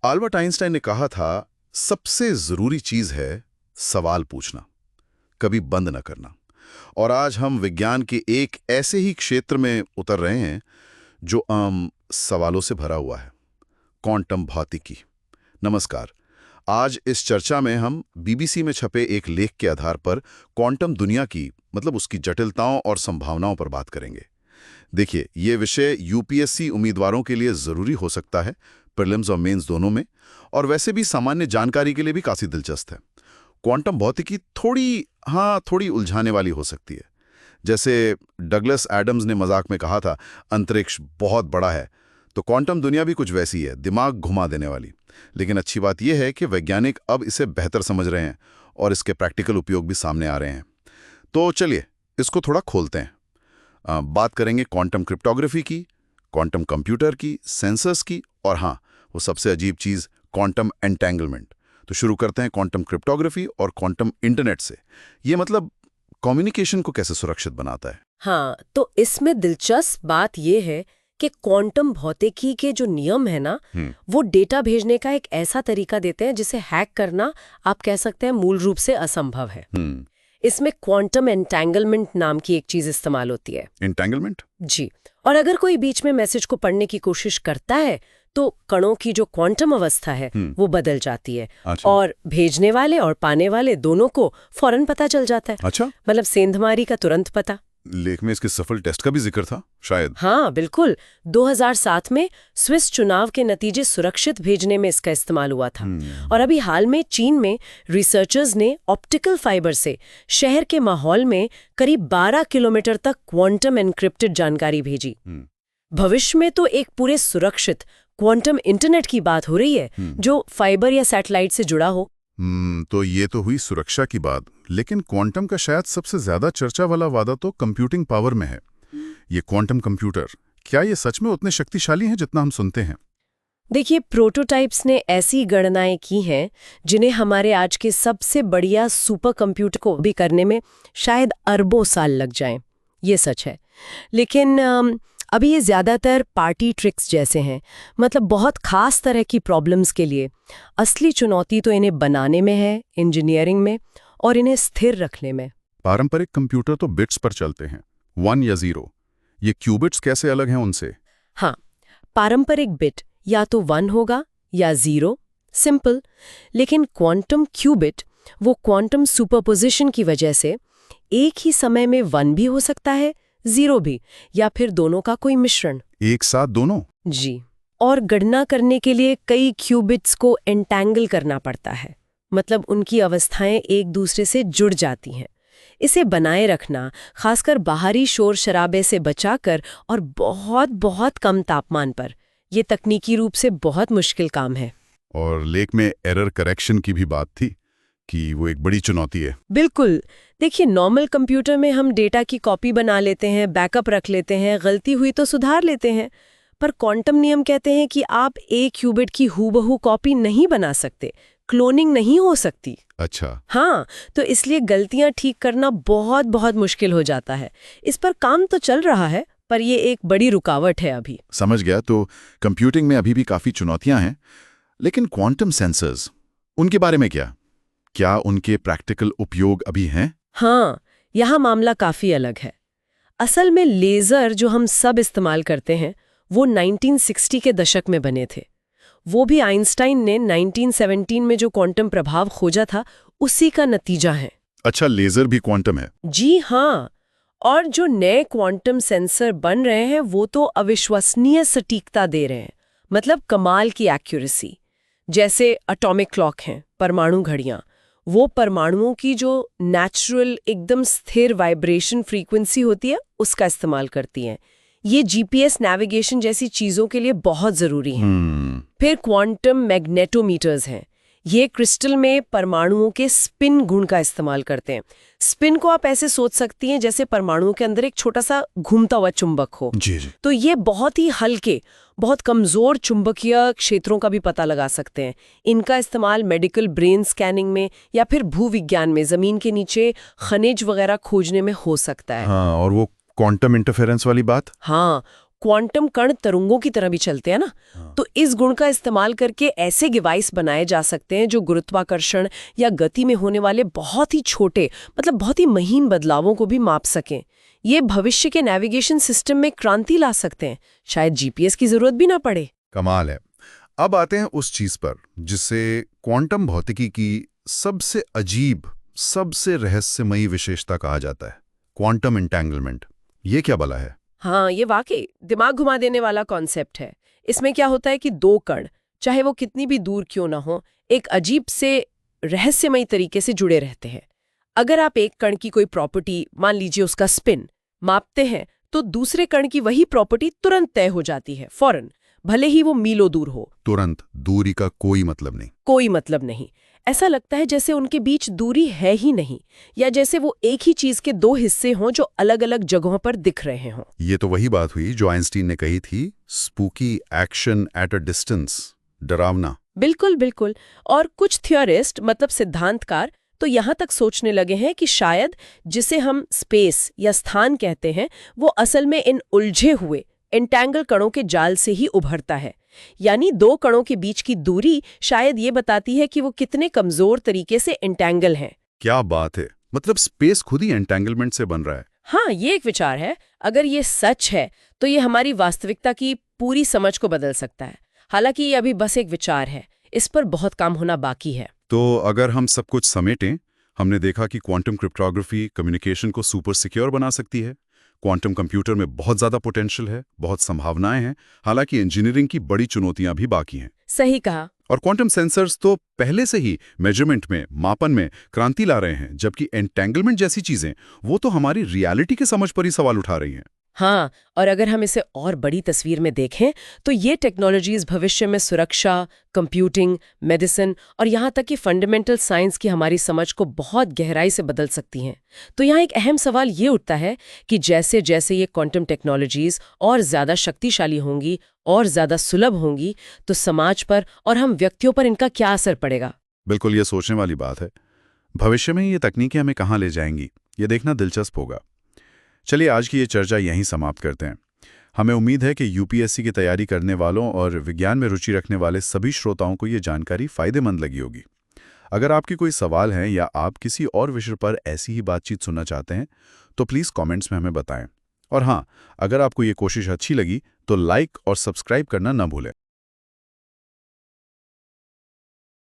Albert Einstein ने कहा था, सबसे जरूरी चीज है सवाल पूछना, कभी बंद न करना। और आज हम विज्ञान के एक ऐसे ही क्षेत्र में उतर रहे हैं जो आम सवालों से भरा हुआ है, क्वांटम भौतिकी। नमस्कार। आज इस चर्चा में हम बीबीसी में छपे एक लेख के आधार पर क्वांटम दुनिया की, मतलब उसकी जटिलताओं और संभावनाओं पर बात करेंगे। देखिए, ये विषय यूपीएससी उम्मीदवारों के लिए जरूरी हो सकता है, प्रीलिम्स और मेंस दोनों में, और वैसे भी सामान्य जानकारी के लिए भी काफी दिलचस्प है। क्वांटम भौतिकी थोड़ी उलझाने वाली हो सकती है। जैसे डगलस एडम्स ने मजाक में कहा था, अंतरिक्ष बहुत बड़ा है, तो क्वांटम दुनिया भी कुछ वैसी है, दिमाग घुमा देने वाली। लेकिन अच्छी बात यह है कि वैज्ञानिक अब इसे बेहतर समझ रहे हैं और इसके प्रैक्टिकल उपयोग भी सामने आ रहे हैं। तो चलिए इसको थोड़ा खोलते हैं। बात करेंगे क्वांटम क्रिप्टोग्राफी की, क्वांटम कंप्यूटर की, सेंसर्स की, और हाँ, वो सबसे अजीब चीज, क्वांटम एंटेंगलमेंट। तो शुरू करते हैं क्वांटम क्रिप्टोग्राफी और क्वांटम इंटरनेट से। ये मतलब कम्युनिकेशन को कैसे सुरक्षित बनाता है। हाँ, तो इसमें दिलचस्प बात यह है कि क्वांटम भौतिकी के जो नियम है ना, वो डेटा भेजने का एक ऐसा तरीका देते हैं जिसे हैक करना, आप कह सकते हैं, मूल रूप से असंभव है। इसमें क्वांटम एंटेंगलमेंट नाम की एक चीज इस्तेमाल होती है। एंटेंगलमेंट? जी। और अगर कोई बीच में मैसेज को पढ़ने की कोशिश करता है तो कणों की जो क्वांटम अवस्था है वो बदल जाती है। अच्छा। और भेजने वाले और पाने वाले दोनों को फौरन पता चल जाता है। अच्छा। मतलब सेंधमारी का तुरंत पता। लेख में इसके सफल टेस्ट का भी जिक्र था शायद। हाँ बिल्कुल, 2007 में स्विस चुनाव के नतीजे सुरक्षित भेजने में इसका इस्तेमाल हुआ था। और अभी हाल में चीन में रिसर्चर्स ने ऑप्टिकल फाइबर से शहर के माहौल में करीब 12 किलोमीटर तक क्वांटम एन्क्रिप्टेड जानकारी भेजी। भविष्य में तो एक पूरे सुरक्षित क्वांटम इंटरनेट की बात हो रही है जो फाइबर या सैटेलाइट से जुड़ा हो। तो ये तो हुई सुरक्षा की बात, लेकिन क्वांटम का शायद सबसे ज्यादा चर्चा वाला वादा तो कंप्यूटिंग पावर में है। ये क्वांटम कंप्यूटर, क्या ये सच में उतने शक्तिशाली हैं जितना हम सुनते हैं? देखिए, प्रोटोटाइप्स ने ऐसी गणनाएं की हैं जिन्हें हमारे आज के सबसे बढ़िया सुपर कंप्यूटर को भी करने में शायद अरबों साल लग जाएं। ये सच है। लेकिन अभी ये ज़्यादातर पार्टी ट्रिक्स जैसे हैं, मतलब बहुत खास तरह की प्रॉब्लम्स के लिए। असली चुनौती तो इन्हें बनाने में है, इंजीनियरिंग में, और इन्हें स्थिर रखने में। पारंपरिक कंप्यूटर तो बिट्स पर चलते हैं, 1 या 0। ये क्यूबिट्स कैसे अलग हैं उनसे? हाँ, पारंपरिक बिट या तो 1 होगा या 0, सिंपल। लेकिन क्वांटम क्यूबिट, वो क्वांटम सुपरपोजिशन की वजह से एक ही समय में 1 भी हो सकता है, 0 भी, या फिर दोनों का कोई मिश्रण। एक साथ दोनों? जी। और गणना करने के लिए कई क्यूबिट्स को एंटेंगल करना पड़ता है, मतलब उनकी अवस्थाएं एक दूसरे से जुड़ जाती हैं। इसे बनाए रखना, खासकर बाहरी शोर शराबे से बचाकर और बहुत बहुत कम तापमान पर, ये तकनीकी रूप से बहुत मुश्किल काम है। और लेख में एरर करेक्शन की भी बात थी कि वो एक बड़ी चुनौती है। बिल्कुल। देखिए, नॉर्मल कंप्यूटर में हम डेटा की कॉपी बना लेते हैं, बैकअप रख लेते हैं, गलती हुई तो सुधार लेते हैं। पर क्वांटम नियम कहते हैं कि आप एक क्यूबिट की हूबहू कॉपी नहीं बना सकते, क्लोनिंग नहीं हो सकती। अच्छा। हाँ, तो इसलिए गलतियां ठीक करना बहुत बहुत मुश्किल हो जाता है। इस पर काम तो चल रहा है, पर ये एक बड़ी रुकावट है अभी। समझ गया। तो कंप्यूटिंग में अभी भी काफी चुनौतियां हैं, लेकिन क्वांटम सेंसर्स, उनके बारे में क्या उनके प्रैक्टिकल उपयोग अभी हैं? हाँ, यहाँ मामला काफी अलग है। असल में लेजर जो हम सब इस्तेमाल करते हैं वो 1960 के दशक में बने थे। वो भी आइंस्टाइन ने 1917 में जो क्वांटम प्रभाव खोजा था उसी का नतीजा है। अच्छा, लेजर भी क्वांटम है? जी हाँ। और जो नए क्वांटम सेंसर बन रहे हैं वो तो अविश्वसनीय सटीकता दे रहे हैं, मतलब कमाल की एक्यूरेसी। जैसे एटॉमिक क्लॉक हैं, परमाणु घड़ियां, वो परमाणुओं की जो नेचुरल एकदम स्थिर वाइब्रेशन फ्रीक्वेंसी होती है उसका इस्तेमाल करती हैं। ये जीपीएस नेविगेशन जैसी चीजों के लिए बहुत जरूरी है। फिर क्वांटम मैग्नेटोमीटर्स हैं। ये क्रिस्टल में परमाणुओं के स्पिन गुण का इस्तेमाल करते हैं। स्पिन को आप ऐसे सोच सकती हैं जैसे परमाणुओं के अंदर एक छोटा सा घूमता हुआ चुंबक हो। जी जी। तो ये बहुत ही हल्के, बहुत कमजोर चुंबकीय क्षेत्रों का भी पता लगा सकते हैं। इनका इस्तेमाल मेडिकल ब्रेन स्कैनिंग में या फिर भूविज्ञान में जमीन के नीचे खनिज वगैरह खोजने में हो सकता है। हाँ, और वो क्वांटम इंटरफेरेंस वाली बात? हाँ, क्वांटम कण तरंगों की तरह भी चलते हैं ना। तो इस गुण का इस्तेमाल करके ऐसे डिवाइस बनाए जा सकते हैं जो गुरुत्वाकर्षण या गति में होने वाले बहुत ही छोटे, मतलब बहुत ही महीन बदलावों को भी माप सकें। ये भविष्य के नेविगेशन सिस्टम में क्रांति ला सकते हैं, शायद जीपीएस की जरूरत भी ना पड़े। कमाल है। अब आते हैं उस चीज पर जिसे क्वांटम भौतिकी की सबसे अजीब, सबसे रहस्यमयी विशेषता कहा जाता है, क्वांटम एंटेंगलमेंट। ये क्या भला है? हाँ, ये वाकई दिमाग घुमा देने वाला कॉन्सेप्ट है। इसमें क्या होता है कि दो कण, चाहे वो कितनी भी दूर क्यों ना हो, एक अजीब से रहस्यमयी तरीके से जुड़े रहते हैं। अगर आप एक कण की कोई प्रॉपर्टी, मान लीजिए उसका स्पिन, मापते हैं तो दूसरे कण की वही प्रॉपर्टी तुरंत तय हो जाती है, फौरन, भले ही वो मीलों दूर हो। तुरंत, दूरी का कोई मतलब नहीं। कोई मतलब नहीं। ऐसा लगता है जैसे उनके बीच दूरी है ही नहीं, या जैसे वो एक ही चीज के दो हिस्से हों जो अलग अलग जगहों पर दिख रहे हों। ये तो वही बात हुई जो आइंस्टीन ने कही थी, spooky action at a distance, डरावना। बिल्कुल बिल्कुल। और कुछ थियोरिस्ट, मतलब सिद्धांतकार, तो यहाँ तक सोचने लगे हैं कि शायद जिसे हम स्पेस या स्थान कहते हैं, वो असल में इन उलझे हुए एंटेंगल कणों के जाल से ही उभरता है। यानी दो कणों के बीच की दूरी शायद ये बताती है कि वो कितने कमजोर तरीके से एंटेंगल हैं। क्या बात है, मतलब स्पेस खुद ही एंटेंगलमेंट से बन रहा है। हाँ, ये एक विचार है। अगर ये सच है तो ये हमारी वास्तविकता की पूरी समझ को बदल सकता है। हालांकि ये अभी बस एक विचार है, इस पर बहुत काम होना बाकी है। तो अगर हम सब कुछ समेटें, हमने देखा कि क्वांटम क्रिप्टोग्राफी कम्युनिकेशन को सुपर सिक्योर बना सकती है, क्वांटम कंप्यूटर में बहुत ज़्यादा पोटेंशियल है, बहुत संभावनाएं हैं, हालांकि इंजीनियरिंग की बड़ी चुनौतियां भी बाकी हैं। सही कहा। और क्वांटम सेंसर्स तो पहले से ही मेजरमेंट में, मापन में क्रांति ला रहे हैं, जबकि एंटेंगलमेंट जैसी चीजें वो तो हमारी रियलिटी के समझ पर ही सवाल उठा रही हैं। हाँ, और अगर हम इसे और बड़ी तस्वीर में देखें तो ये टेक्नोलॉजीज भविष्य में सुरक्षा, कंप्यूटिंग, मेडिसिन और यहाँ तक कि फंडामेंटल साइंस की हमारी समझ को बहुत गहराई से बदल सकती हैं। तो यहाँ एक अहम सवाल ये उठता है कि जैसे जैसे ये क्वांटम टेक्नोलॉजीज और ज़्यादा शक्तिशाली होंगी और ज़्यादा सुलभ होंगी, तो समाज पर और हम व्यक्तियों पर इनका क्या असर पड़ेगा? बिल्कुल, ये सोचने वाली बात है। भविष्य में ये तकनीकें हमें कहाँ ले जाएंगी, ये देखना दिलचस्प होगा। चलिए आज की ये चर्चा यहीं समाप्त करते हैं। हमें उम्मीद है कि यूपीएससी की तैयारी करने वालों और विज्ञान में रुचि रखने वाले सभी श्रोताओं को ये जानकारी फायदेमंद लगी होगी। अगर आपकी कोई सवाल है या आप किसी और विषय पर ऐसी ही बातचीत सुनना चाहते हैं तो प्लीज़ कमेंट्स में हमें बताएं। और हाँ, अगर आपको ये कोशिश अच्छी लगी तो लाइक और सब्सक्राइब करना न भूलें।